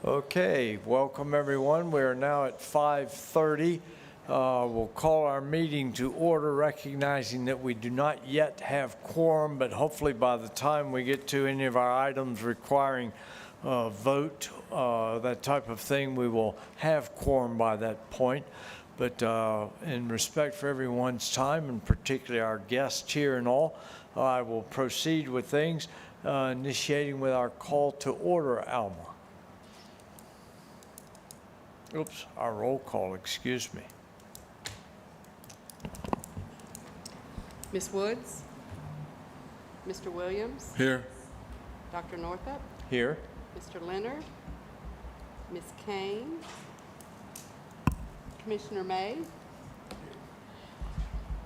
Okay, welcome everyone. We are now at 5:30. We'll call our meeting to order, recognizing that we do not yet have quorum, but hopefully by the time we get to any of our items requiring vote, that type of thing, we will have quorum by that point. But in respect for everyone's time, and particularly our guests here and all, I will proceed with things, initiating with our call to order, Alma. Oops, our roll call, excuse me. Ms. Woods? Mr. Williams? Here. Dr. Northup? Here. Mr. Leonard? Ms. Kane? Commissioner May?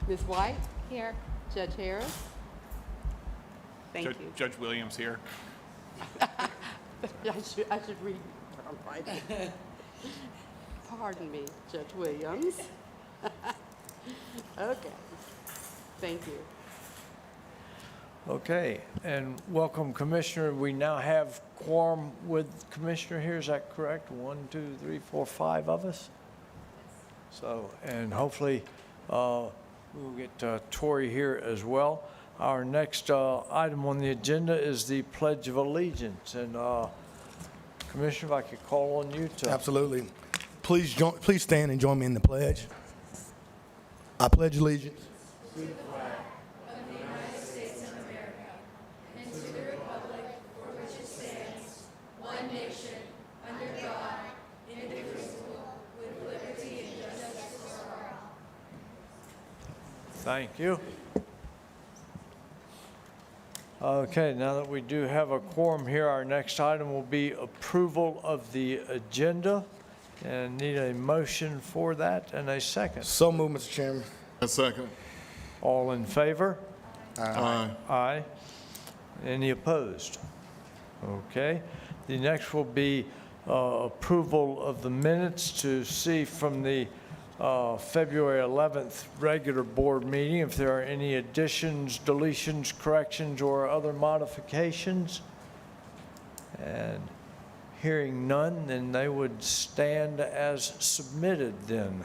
Ms. White? Here. Judge Harris? Thank you. Judge Williams here. I should read. All right. Pardon me, Judge Williams. Okay. Thank you. Okay, and welcome, Commissioner. We now have quorum with Commissioner here, is that correct? 1, 2, 3, 4, 5 of us? So, and hopefully we'll get Tori here as well. Our next item on the agenda is the Pledge of Allegiance. And Commissioner, if I could call on you to... Absolutely. Please stand and join me in the pledge. I pledge allegiance to the flag of the United States of America and to the republic for which it stands, one nation, under God, indivisible, with liberty and justice for all. Thank you. Okay, now that we do have a quorum here, our next item will be approval of the agenda. And need a motion for that and a second. So moved, Mr. Chairman. A second. All in favor? Aye. Aye. Any opposed? Okay. The next will be approval of the minutes to see from the February 11th regular board meeting if there are any additions, deletions, corrections, or other modifications. And hearing none, then they would stand as submitted then.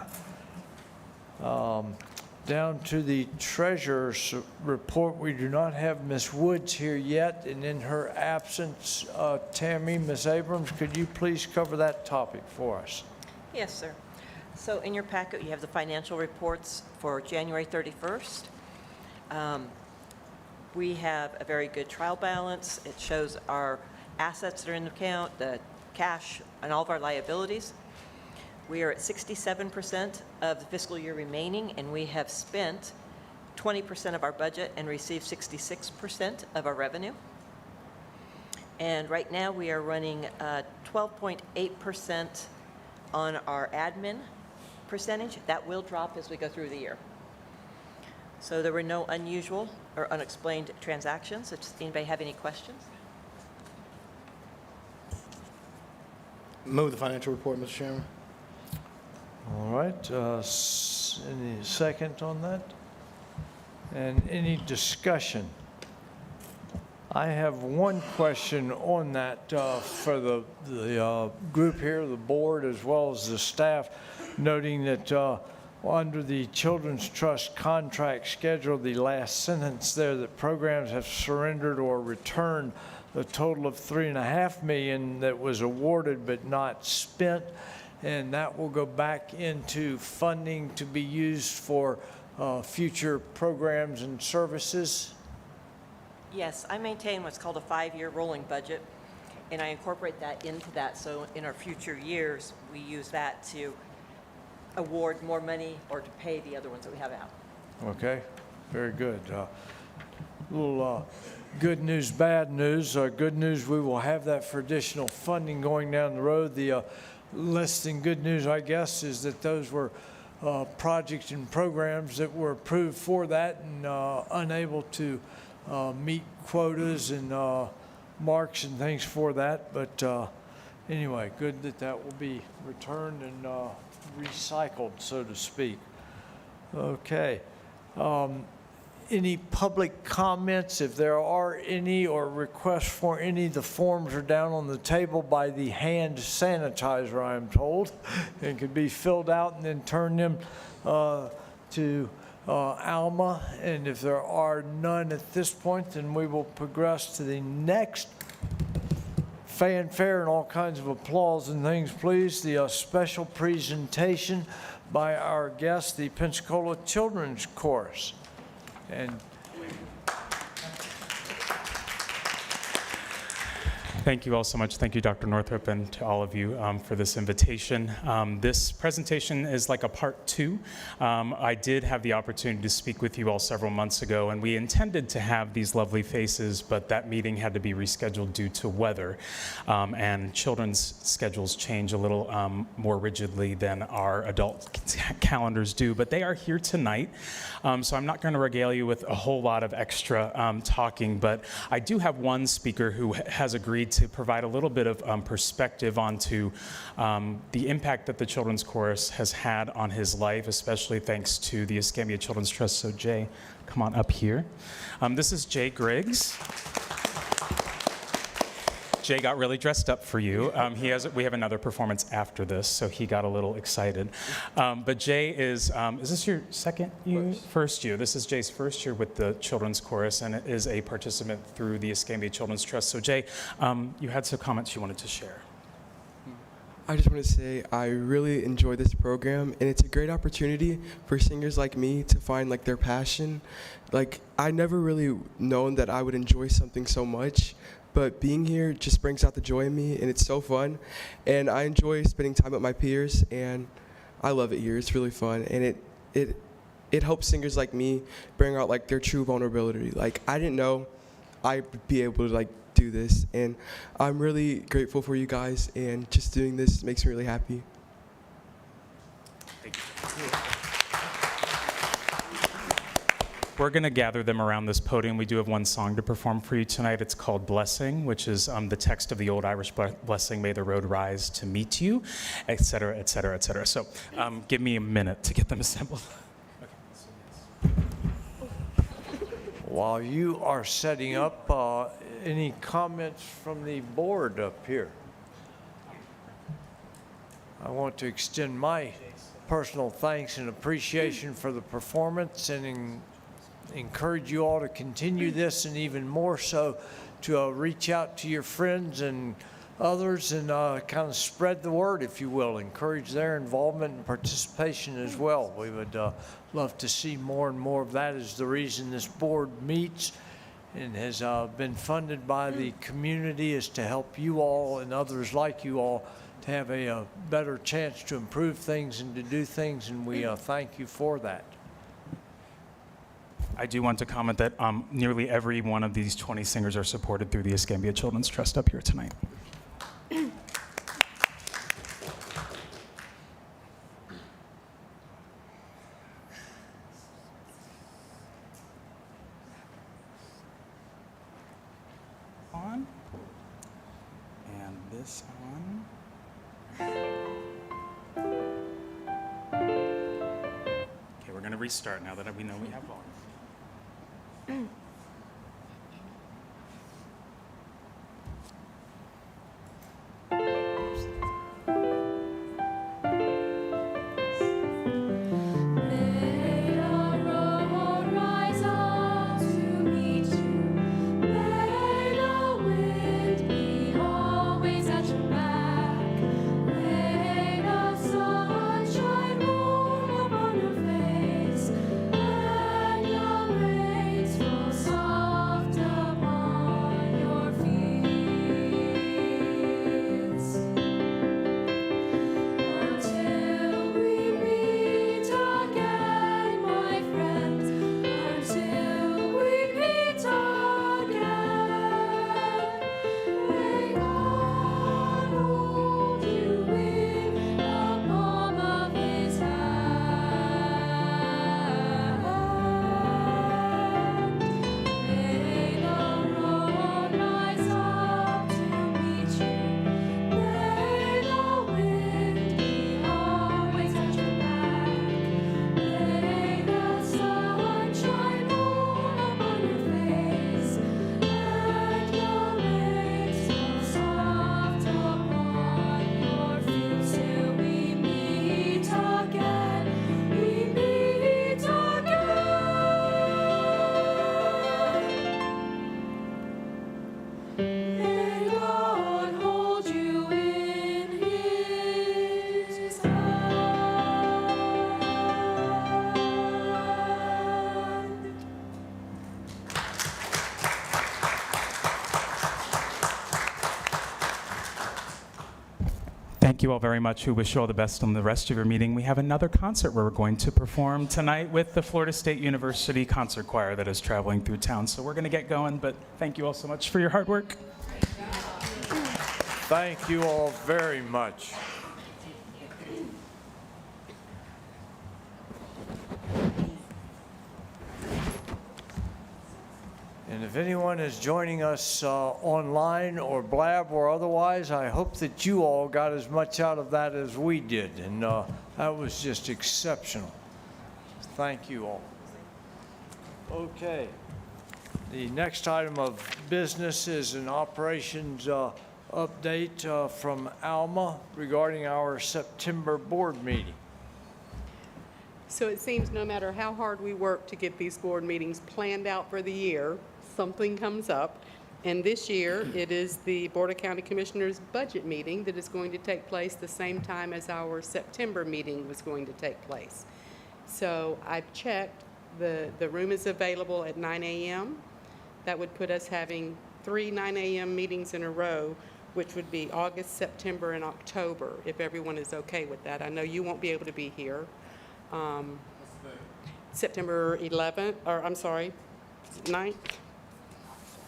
Down to the treasurer's report, we do not have Ms. Woods here yet, and in her absence, Tammy, Ms. Abrams, could you please cover that topic for us? Yes, sir. So in your packet, you have the financial reports for January 31st. We have a very good trial balance. It shows our assets that are in the account, the cash, and all of our liabilities. We are at 67% of the fiscal year remaining, and we have spent 20% of our budget and received 66% of our revenue. And right now, we are running 12.8% on our admin percentage. That will drop as we go through the year. So there were no unusual or unexplained transactions. Does anybody have any questions? Move the financial report, Mr. Chairman. All right, any second on that? And any discussion? I have one question on that for the group here, the board, as well as the staff, noting that under the Children's Trust contract schedule, the last sentence there, that programs have surrendered or returned a total of $3.5 million that was awarded but not spent, and that will go back into funding to be used for future programs and services. Yes, I maintain what's called a 5-year rolling budget, and I incorporate that into that. So in our future years, we use that to award more money or to pay the other ones that we have out. Okay, very good. Little good news, bad news. Good news, we will have that for additional funding going down the road. The less than good news, I guess, is that those were projects and programs that were approved for that and unable to meet quotas and marks and things for that. But anyway, good that that will be returned and recycled, so to speak. Okay. any public comments, if there are any, or requests for any. The forms are down on the table by the hand sanitizer, I am told, and can be filled out and then turn them to Alma. And if there are none at this point, then we will progress to the next fanfare and all kinds of applause and things, please. The special presentation by our guest, the Pensacola Children's Chorus. And Thank you all so much. Thank you, Dr. Northrup, and to all of you for this invitation. This presentation is like a part two. I did have the opportunity to speak with you all several months ago, and we intended to have these lovely faces, but that meeting had to be rescheduled due to weather. And children's schedules change a little more rigidly than our adult calendars do, but they are here tonight. So I'm not going to regale you with a whole lot of extra talking, but I do have one speaker who has agreed to provide a little bit of perspective onto the impact that the Children's Chorus has had on his life, especially thanks to the Escambia Children's Trust. So Jay, come on up here. This is Jay Griggs. Jay got really dressed up for you. We have another performance after this, so he got a little excited. But Jay is this your second year? First year. This is Jay's first year with the Children's Chorus, and it is a participant through the Escambia Children's Trust. So Jay, you had some comments you wanted to share. I just want to say I really enjoy this program, and it's a great opportunity for singers like me to find like their passion. Like, I never really known that I would enjoy something so much, but being here just brings out the joy in me, and it's so fun. And I enjoy spending time with my peers, and I love it here. It's really fun, and it helps singers like me bring out like their true vulnerability. Like, I didn't know I'd be able to like do this, and I'm really grateful for you guys, and just doing this makes me really happy. Thank you. We're going to gather them around this podium. We do have one song to perform for you tonight. It's called Blessing, which is the text of the old Irish blessing, may the road rise to meet you, et cetera, et cetera, et cetera. So give me a minute to get them assembled. while you are setting up, any comments from the board up here? I want to extend my personal thanks and appreciation for the performance, and encourage you all to continue this, and even more so to reach out to your friends and others and kind of spread the word, if you will. Encourage their involvement and participation as well. We would love to see more and more of that. Is the reason this board meets and has been funded by the community, is to help you all and others like you all to have a better chance to improve things and to do things, and we thank you for that. I do want to comment that nearly every one of these 20 singers are supported through the Escambia Children's Trust up here tonight. On. And this on. Okay, we're going to restart now that we know we have volume. Sunshine roll upon your face, and your rays fall thank you all very much. We wish you all the best on the rest of your meeting. We have another concert we're going to perform tonight with the Florida State University Concert Choir that is traveling through town. So we're going to get going, but thank you all so much for your hard work. Thank you all very much. And if anyone is joining us online or Blab or otherwise, I hope that you all got as much out of that as we did. And that was just exceptional. Thank you all. Okay. The next item of business is an operations update from Alma regarding our September board meeting. So it seems no matter how hard we work to get these board meetings planned out for the year, something comes up. And this year, it is the Board of County Commissioners budget meeting that is going to take place the same time as our September meeting was going to take place. So I've checked, the room is available at 9 a.m. That would put us having 3 9 a.m. meetings in a row, which would be August, September, and October, if everyone is okay with that. I know you won't be able to be here. September 11th, or I'm sorry, 9th?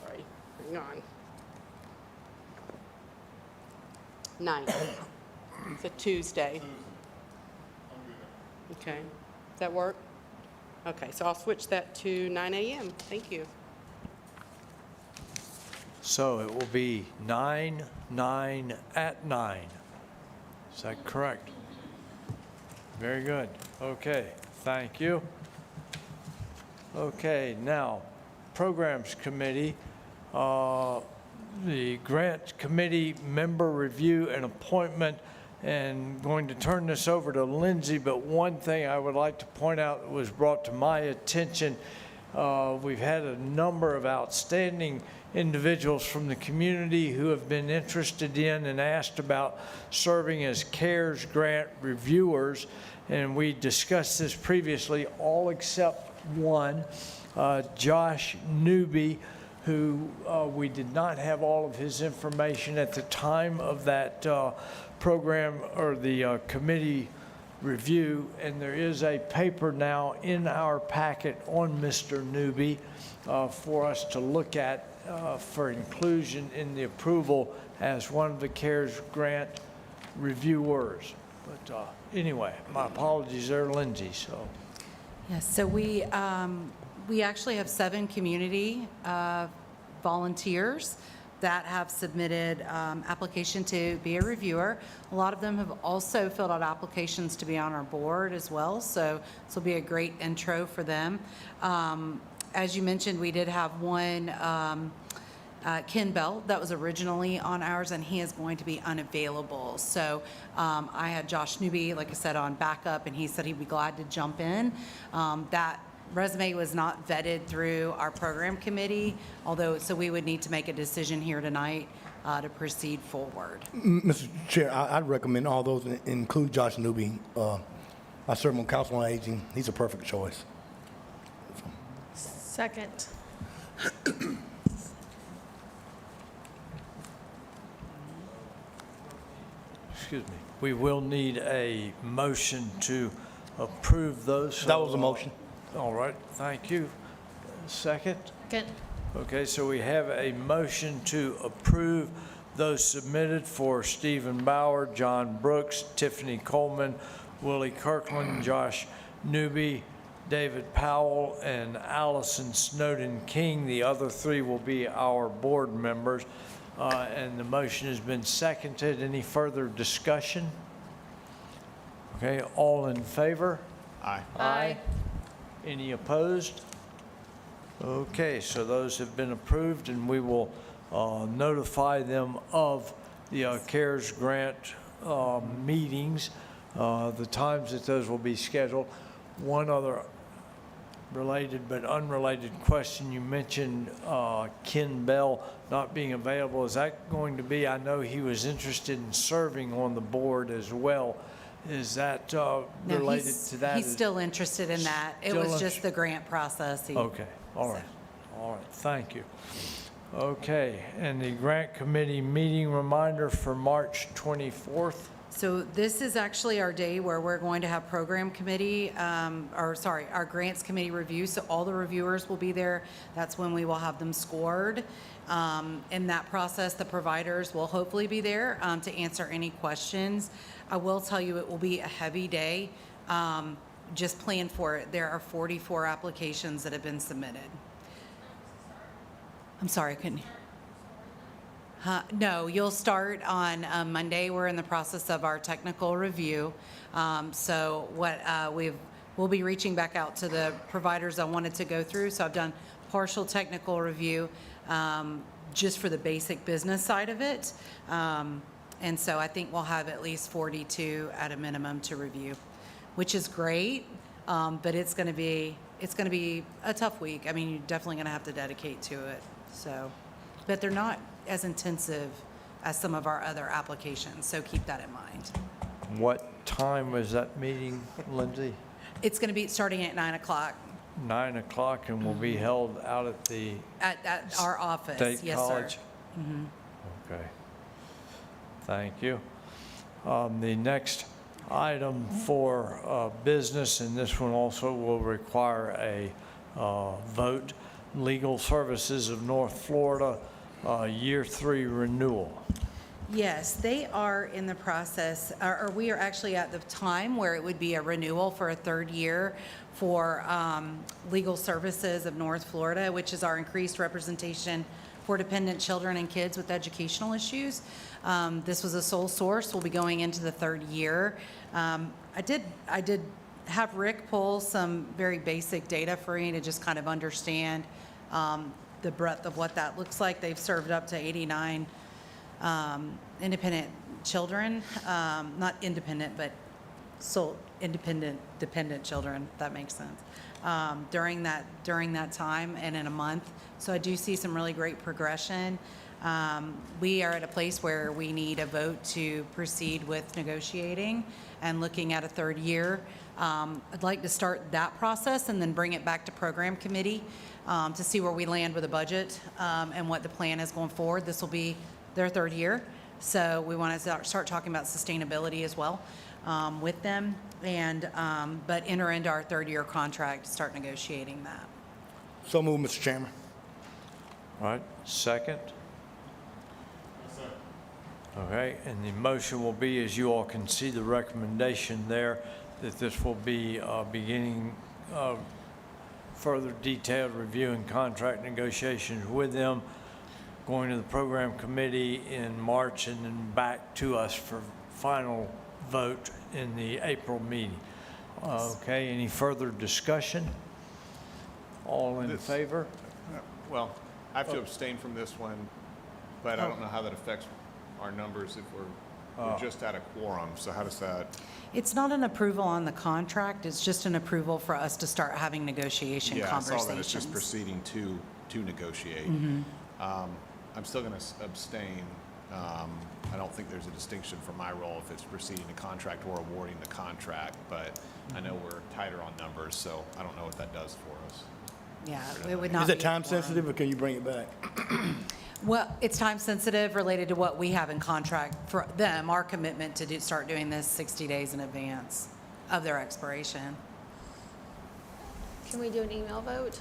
Sorry, hang on. 9th. It's a Tuesday. Okay, does that work? Okay, so I'll switch that to 9 a.m. Thank you. So it will be 9 at 9. Is that correct? Very good. Okay, thank you. Okay, now, Programs Committee, the Grant Committee member review and appointment, and going to turn this over to Lindsay, but one thing I would like to point out that was brought to my attention, we've had a number of outstanding individuals from the community who have been interested in and asked about serving as CARES grant reviewers. And we discussed this previously, all except one, Josh Newby, who we did not have all of his information at the time of that program or the committee review. And there is a paper now in our packet on Mr. Newby for us to look at for inclusion in the approval as one of the CARES grant reviewers. But anyway, my apologies there, Lindsay. So, Yes, so we actually have 7 community volunteers that have submitted application to be a reviewer. A lot of them have also filled out applications to be on our board as well, so this will be a great intro for them. As you mentioned, we did have one, Ken Bell, that was originally on ours, and he is going to be unavailable. So I had Josh Newby, like I said, on backup, and he said he'd be glad to jump in. That resume was not vetted through our program committee, so we would need to make a decision here tonight to proceed forward. Mr. Chair, I'd recommend all those, include Josh Newby. I serve on Council on Aging. He's a perfect choice. Second. excuse me, we will need a motion to approve those. That was a motion. All right, thank you. Second? Good. Okay, so we have a motion to approve those submitted for Stephen Bauer, John Brooks, Tiffany Coleman, Willie Kirkland, Josh Newby, David Powell, and Allison Snowden King. The other 3 will be our board members. And the motion has been seconded. Any further discussion? Okay, all in favor? Aye. Aye. Any opposed? Okay, so those have been approved, and we will notify them of the CARES grant meetings, the times that those will be scheduled. One other related but unrelated question. You mentioned Ken Bell not being available. Is that going to be, I know he was interested in serving on the board as well. Is that No, related to that? He's still interested in that. It Still was just interested. the grant process. Okay, all right, thank you. Okay, and the grant committee meeting reminder for March 24th. So this is actually our day where we're going to have program committee, our grants committee review. So all the reviewers will be there. That's when we will have them scored. In that process, the providers will hopefully be there to answer any questions. I will tell you, it will be a heavy day. Just plan for it. There are 44 applications that have been submitted. I'm sorry, I couldn't. No, you'll start on Monday. We're in the process of our technical review. So what we'll be reaching back out to the providers I wanted to go through. So I've done partial technical review just for the basic business side of it. And so I think we'll have at least 42 at a minimum to review, which is great. But it's going to be a tough week. I mean, you're definitely going to have to dedicate to it. So, but they're not as intensive as some of our other applications, so keep that in mind. What time was that meeting, Lindsay? It's going to be starting at 9 o'clock 9 o'clock, and will be held out at the at our office. State Yes, College? sir. Okay. Thank you. The next item for business, and this one also will require a vote, Legal Services of North Florida, Year 3 renewal. Yes, they are in the process, or we are actually at the time where it would be a renewal for a third year for Legal Services of North Florida, which is our increased representation for dependent children and kids with educational issues. This was a sole source. We'll be going into the third year. I did have Rick pull some very basic data for you to just kind of understand the breadth of what that looks like. They've served up to 89 independent children, not independent, but dependent children, if that makes sense, during that time and in a month. So I do see some really great progression. We are at a place where we need a vote to proceed with negotiating and looking at a third year. I'd like to start that process and then bring it back to program committee to see where we land with the budget and what the plan is going forward. This will be their third year, so we want to start talking about sustainability as well with them, and but enter into our third year contract, start negotiating that. So moved, Mr. Chairman. All right, second? Okay, and the motion will be, as you all can see the recommendation there, that this will be beginning further detailed review and contract negotiations with them, going to the program committee in March, and then back to us for final vote in the April meeting. Okay, any further discussion? All in This- favor? Well, I have to abstain from this one, but I don't know how that affects our numbers if we're just at a quorum. So how does that? It's not an approval on the contract, it's just an approval for us to start having negotiation Yeah, I saw conversations. that it's just proceeding to negotiate. I'm still going to abstain. I don't think there's a distinction for my role if it's proceeding to contract or awarding the contract, but I know we're tighter on numbers, so I don't know what that does for us. Yeah, it would not Is be it a time quorum. sensitive, or can you bring it back? Well, it's time sensitive related to what we have in contract for them, our commitment to start doing this 60 days in advance of their expiration. Can we do an email vote?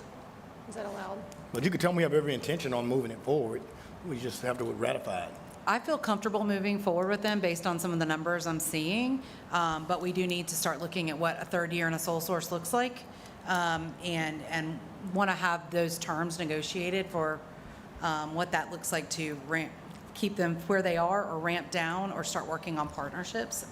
Is that allowed? But you could tell me we have every intention on moving it forward. We just have to ratify it. I feel comfortable moving forward with them based on some of the numbers I'm seeing, but we do need to start looking at what a third year and a sole source looks like, and want to have those terms negotiated for what that looks like to keep them where they are or ramp down or start working on partnerships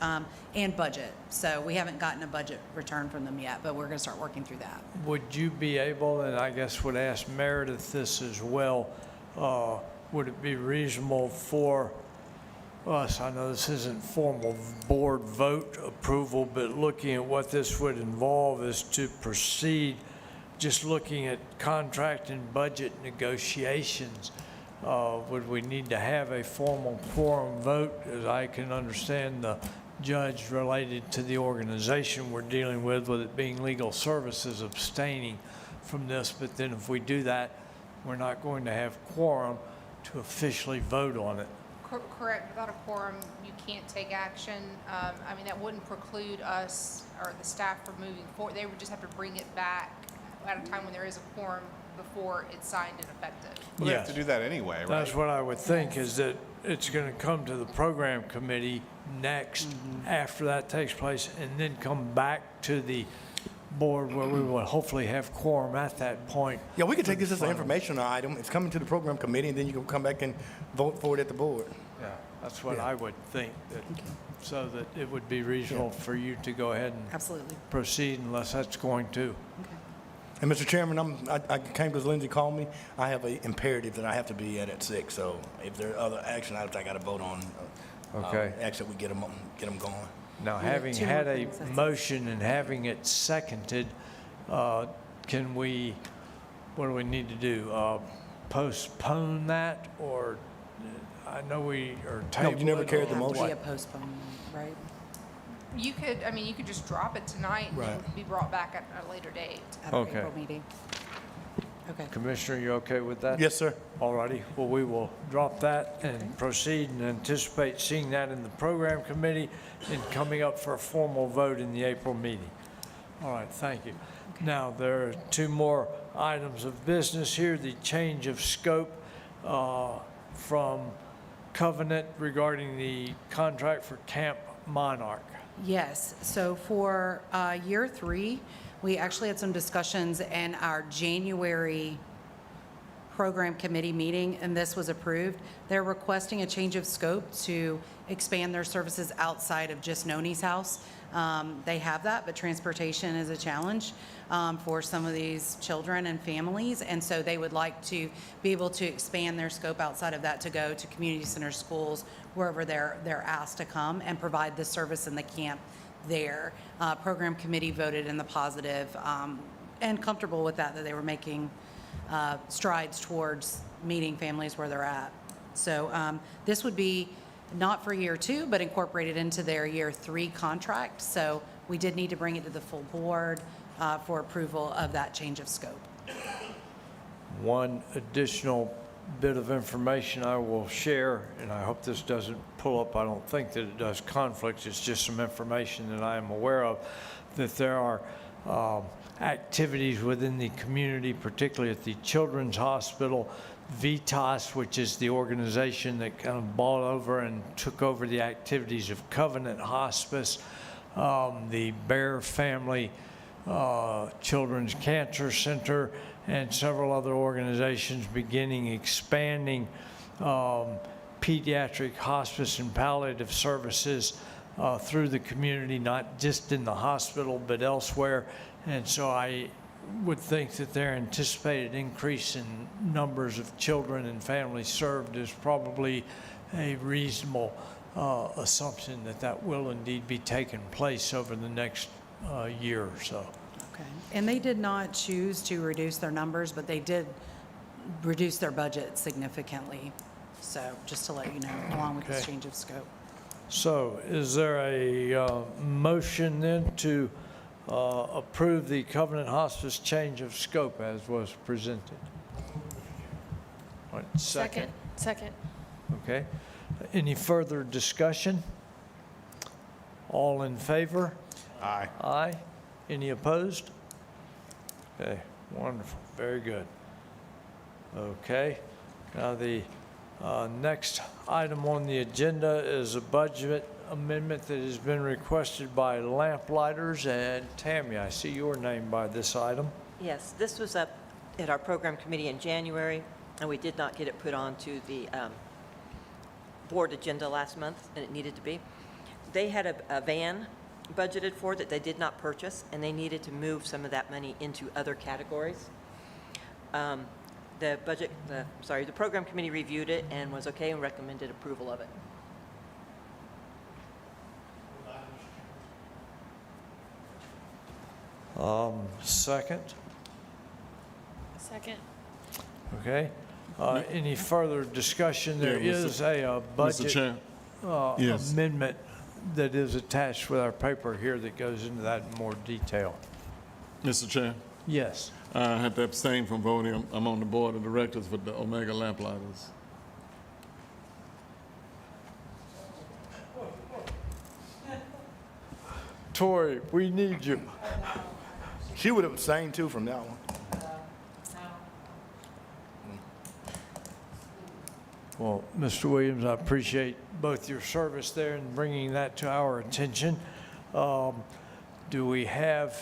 and budget. So we haven't gotten a budget return from them yet, but we're going to start working through that. Would you be able, and I guess would ask Meredith this as well, would it be reasonable for us, I know this isn't formal board vote approval, but looking at what this would involve is to proceed, just looking at contract and budget negotiations, would we need to have a formal quorum vote? As I can understand the judge related to the organization we're dealing with it being Legal Services abstaining from this, but then if we do that, we're not going to have quorum to officially vote on it, Correct, without a quorum, you can't take action. I mean, that wouldn't preclude us or the staff from moving forward. They would just have to bring it back at a time when there is a quorum before it's signed and effective. Well, they have to Yes. do that anyway, right? That's what I would think, is that it's going to come to the program committee next, after that takes place, and then come back to the board where we will hopefully have quorum at that point. Yeah, we could take this as an informational item. It's coming to the program committee, and then you can come back and vote for it at the board. Yeah, that's what Yeah. I would think, that, so that it would be reasonable for you to go ahead and Absolutely. proceed unless that's going to. And Mr. Chairman, I came because Lindsay called me. I have an imperative that I have to be at 6, so if there are other action items I got to vote on, Okay. ask that we get them going. Now, have having two had more a things, that's it. motion and having it seconded, can we, what do we need to do? Postpone that, or, I know we are No, tabling? you never carried the Have to motion. be a postponement, right? You could, I mean, you could just drop it tonight and then Right. be brought back at a later date. At our Okay. April meeting. Okay. Commissioner, you okay with that? Yes, sir. All righty, well, we will drop that and proceed and anticipate seeing that in the program committee and coming up for a formal vote in the April meeting. All right, thank you. Now, there are two more items of business here, the change of scope from Covenant regarding the contract for Camp Monarch. Yes, so for year 3, we actually had some discussions in our January program committee meeting, and this was approved. They're requesting a change of scope to expand their services outside of just Noni's house. They have that, but transportation is a challenge for some of these children and families, and so they would like to be able to expand their scope outside of that to go to community center schools, wherever they're asked to come and provide the service in the camp there. Program committee voted in the positive, and comfortable with that they were making strides towards meeting families where they're at. So this would be not for year 2, but incorporated into their year 3 contract. So we did need to bring it to the full board for approval of that change of scope. One additional bit of information I will share, and I hope this doesn't pull up, I don't think that it does conflicts, it's just some information that I am aware of, that there are activities within the community, particularly at the Children's Hospital, VITAS, which is the organization that kind of bought over and took over the activities of Covenant Hospice, the Bear Family Children's Cancer Center, and several other organizations expanding pediatric hospice and palliative services through the community, not just in the hospital, but elsewhere. And so I would think that their anticipated increase in numbers of children and families served is probably a reasonable assumption that that will indeed be taking place over the next year or so. Okay. And they did not choose to reduce their numbers, but they did reduce their budget significantly. So just to let you know, along with this Okay. change of scope. So is there a motion then to approve the Covenant Hospice change of scope as was presented? All right, second. Second. Okay. Any further discussion? All in favor? Aye. Aye. Any opposed? Okay, wonderful, very good. Okay, now the next item on the agenda is a budget amendment that has been requested by Lamplighters. And Tammy, I see your name by this item. Yes, this was up at our program committee in January, and we did not get it put onto the board agenda last month, and it needed to be. They had a van budgeted for that they did not purchase, and they needed to move some of that money into other categories. The program committee reviewed it and was okay and recommended approval of it. Second, Second. okay. Any further discussion? There Yeah, Mr. is a Mr. budget Chair, Yes. amendment that is attached with our paper here that goes into that in more detail. Mr. Chair, Yes. I had to abstain from voting. I'm on the board of directors for the Omega Lamplighters. Tori, we need you. She would have abstained too from that one. Well, Mr. Williams, I appreciate both your service there and bringing that to our attention. Do we have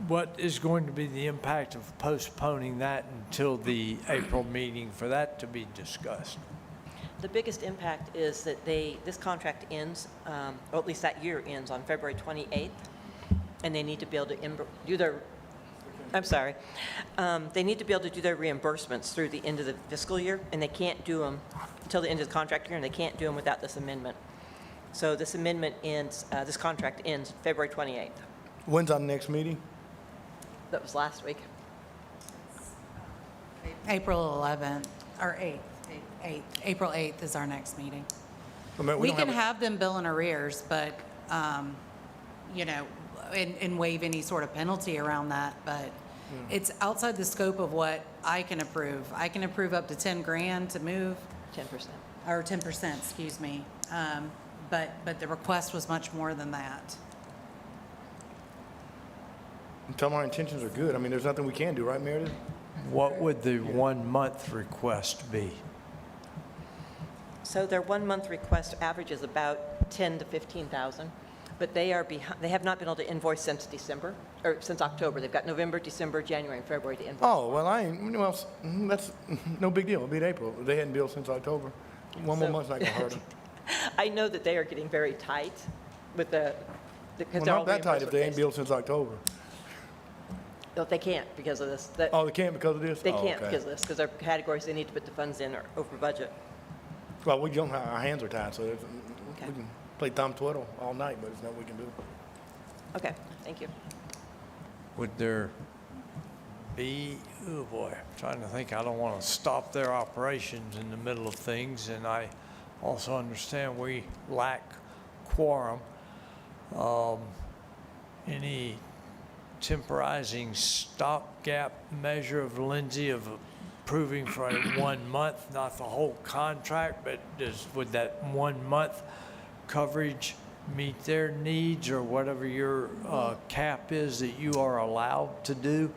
what is going to be the impact of postponing that until the April meeting for that to be discussed? The biggest impact is that this contract ends, or at least that year ends on February 28th, and they need to be able to do their, they need to be able to do their reimbursements through the end of the fiscal year, and they can't do them until the end of the contract year, and they can't do them without this amendment. So this amendment ends, this contract ends February 28th. When's our next meeting? That was last week. April 11th, or 8th. April 8th is our next meeting. I mean, We don't can a- have them bill in arrears, but, you know, and waive any sort of penalty around that, but it's outside the scope of what I can approve. I can approve up to 10 grand to move, 10%. or 10%, excuse me. But the request was much more than that. Tell them our intentions are good. I mean, there's nothing we can do, right, Meredith? What would the 1-month request be? So their 1-month request averages about 10 to 15,000, but they have not been able to invoice since December, or since October. They've got November, December, January, and February to invoice. Oh, well, that's no big deal. It'll be in April. They hadn't billed since October. One more So- month's not gonna hurt them. I know that they are getting very tight with because Well, they're all not that tight if they ain't reimbursement billed since October. based. No, they can't because of this. Oh, they can't because of this? They Oh, can't okay. because of this, because their categories they need to put the funds in are over budget. Well, we don't, our hands are tied, so Okay. we can play Tom Twiddle all night, but there's nothing we can do. Okay, thank you. Would there be, oh boy, I'm trying to think, I don't want to stop their operations in the middle of things, and I also understand we lack quorum. Any temporizing stopgap measure of Lindsay of approving for a 1 month, not the whole contract, but would that 1 month coverage meet their needs or whatever your cap is that you are allowed to do?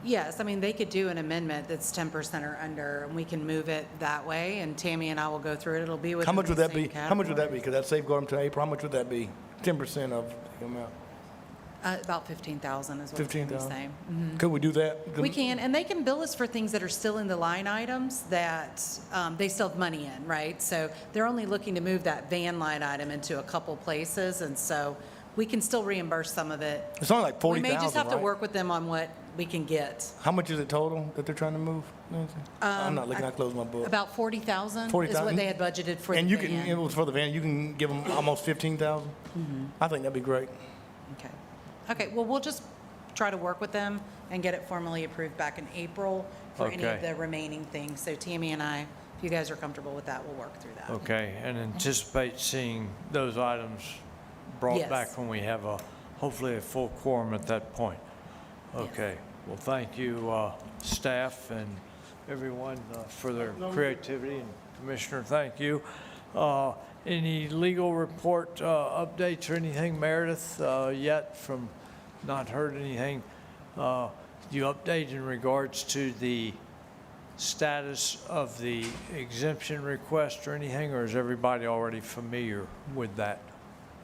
Yes, I mean, they could do an amendment that's 10% or under, and we can move it that way, and Tammy and I will go through it. It'll be within How much the would that same be? How much would that be? category. Because that safeguard them to April, how much would that be? 10% of the amount? About 15,000 is what Tammy's 15,000? saying. Could we do that? We can, and they can bill us for things that are still in the line items that they still have money in, right? So they're only looking to move that van line item into a couple places, and so we can still reimburse some of it. It's only like We 40,000, may just have to right? work with them on what we can get. How much is it total that they're trying to move, Nancy? I'm not looking, I closed my book. About 40,000 is 40,000? what they had budgeted for the And you can, it van. was for the van, you can give them almost 15,000? I think that'd be great. Okay. Okay, well, we'll just try to work with them and get it formally approved back in April for any of Okay. the remaining things. So Tammy and I, if you guys are comfortable with that, we'll work through that. Okay, and anticipate seeing those items brought Yes. back when we have hopefully a full quorum at that point. Okay, well, thank you, staff and everyone for their creativity, and Commissioner, thank you. Any legal report updates or anything, Meredith, yet from, not heard anything? You update in regards to the status of the exemption request or anything, or is everybody already familiar with that?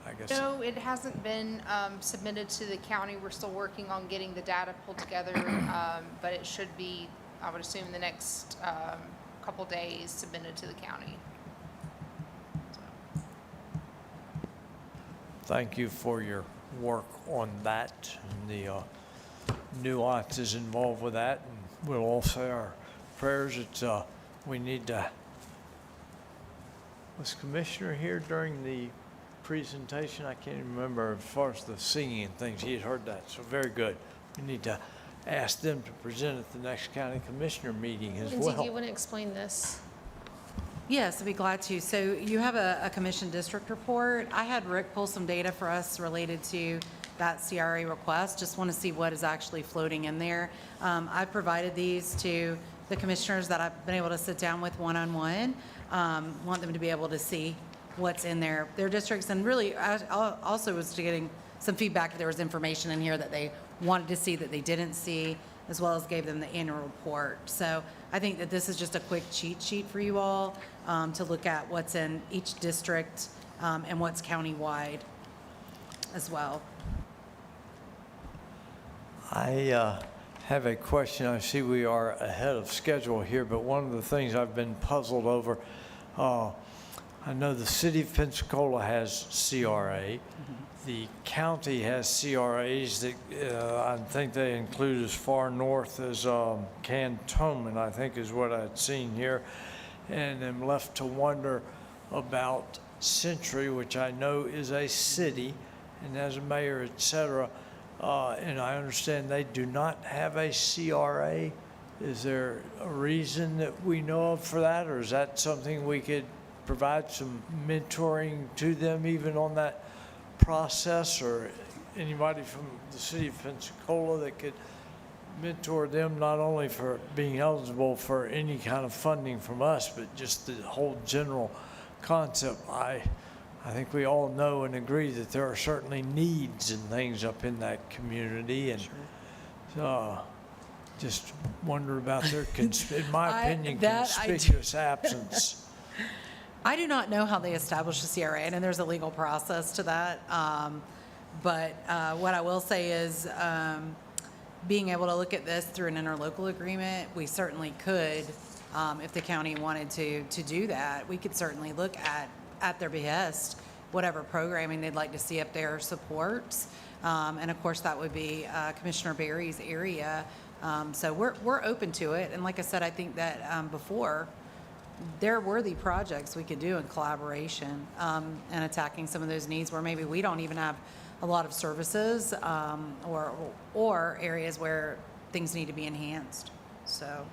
I guess. No, it hasn't been submitted to the county. We're still working on getting the data pulled together, but it should be, I would assume, the next couple days submitted to the county. Thank you for your work on that and the nuances involved with that. And we'll all say our prayers that we need to. Was Commissioner here during the presentation? I can't even remember as far as the singing and things. He had heard that, so very good. We need to ask them to present at the next county commissioner meeting as Lindsay, do you well. want to explain this? Yes, I'd be glad to. So you have a commission district report. I had Rick pull some data for us related to that CRA request. Just want to see what is actually floating in there. I've provided these to the commissioners that I've been able to sit down with one-on-one. Want them to be able to see what's in their districts. And really, I also was getting some feedback if there was information in here that they wanted to see that they didn't see, as well as gave them the annual report. So I think that this is just a quick cheat sheet for you all to look at what's in each district and what's countywide as well. I have a question. I see we are ahead of schedule here, but one of the things I've been puzzled over, I know the city of Pensacola has CRA. The county has CRAs that I think they include as far north as Cantonment, I think is what I'd seen here. And I'm left to wonder about Century, which I know is a city and has a mayor, et cetera. And I understand they do not have a CRA. Is there a reason that we know of for that, or is that something we could provide some mentoring to them even on that process, or anybody from the city of Pensacola that could mentor them, not only for being eligible for any kind of funding from us, but just the whole general concept? I think we all know and agree that there are certainly needs and things up in that community, and just wonder about their, in my opinion, conspicuous absence. I do not know how they establish a CRA, and there's a legal process to that. But what I will say is being able to look at this through an interlocal agreement, we certainly could, if the county wanted to do that, we could certainly look at their behest, whatever programming they'd like to see up there supports. And of course, that would be Commissioner Berry's area. So we're open to it. And like I said, I think that before, there are worthy projects we could do in collaboration and attacking some of those needs where maybe we don't even have a lot of services or areas where things need to be enhanced. So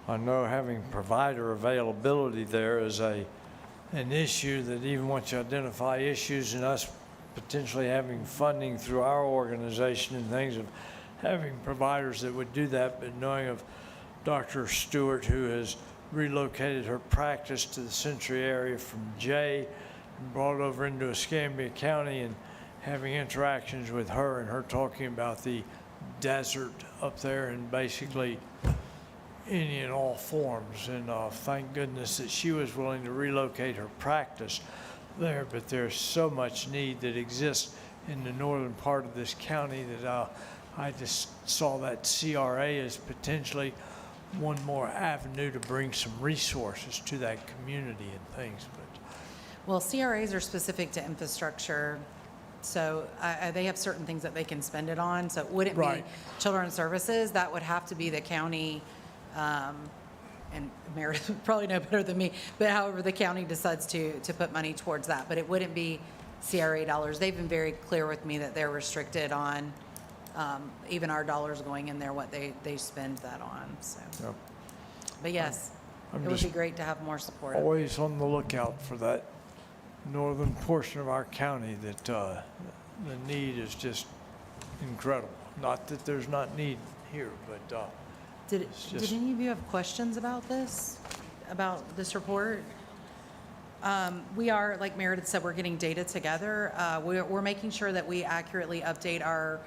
I know having provider availability there is an issue, that even once you identify issues, and us potentially having funding through our organization and things, of having providers that would do that, but knowing of Dr. Stewart, who has relocated her practice to the Century area from Jay and brought it over into Escambia County, and having interactions with her and her talking about the desert up there and basically any and all forms. And thank goodness that she was willing to relocate her practice there. But there's so much need that exists in the northern part of this county that I just saw that CRA as potentially one more avenue to bring some resources to that community and things. But well, CRAs are specific to infrastructure. So they have certain things that they can spend it on. So it wouldn't be children's services. That would have to be the county, and Meredith would probably know better than me, but however the county decides to put money towards that. But it wouldn't be CRA dollars. They've been very clear with me that they're restricted on even our dollars going in there, what they spend that on. So, yep. But yes, I'm it would just be great to have more support. always on the lookout for that northern portion of our county that the need is just incredible. Not that there's not need here, but Did just- any of you have questions about this report? We are, like Meredith said, we're getting data together. We're making sure that we accurately update our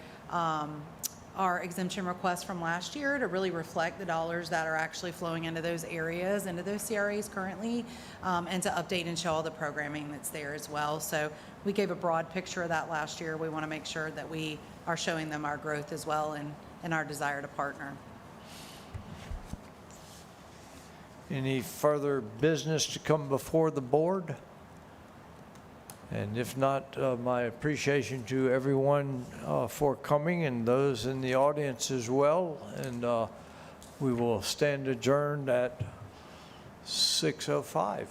exemption requests from last year to really reflect the dollars that are actually flowing into those areas, into those CRAs currently, and to update and show all the programming that's there as well. So we gave a broad picture of that last year. We want to make sure that we are showing them our growth as well and our desire to partner. Any further business to come before the board? And if not, my appreciation to everyone for coming, and those in the audience as well. And we will stand adjourned at 6:05.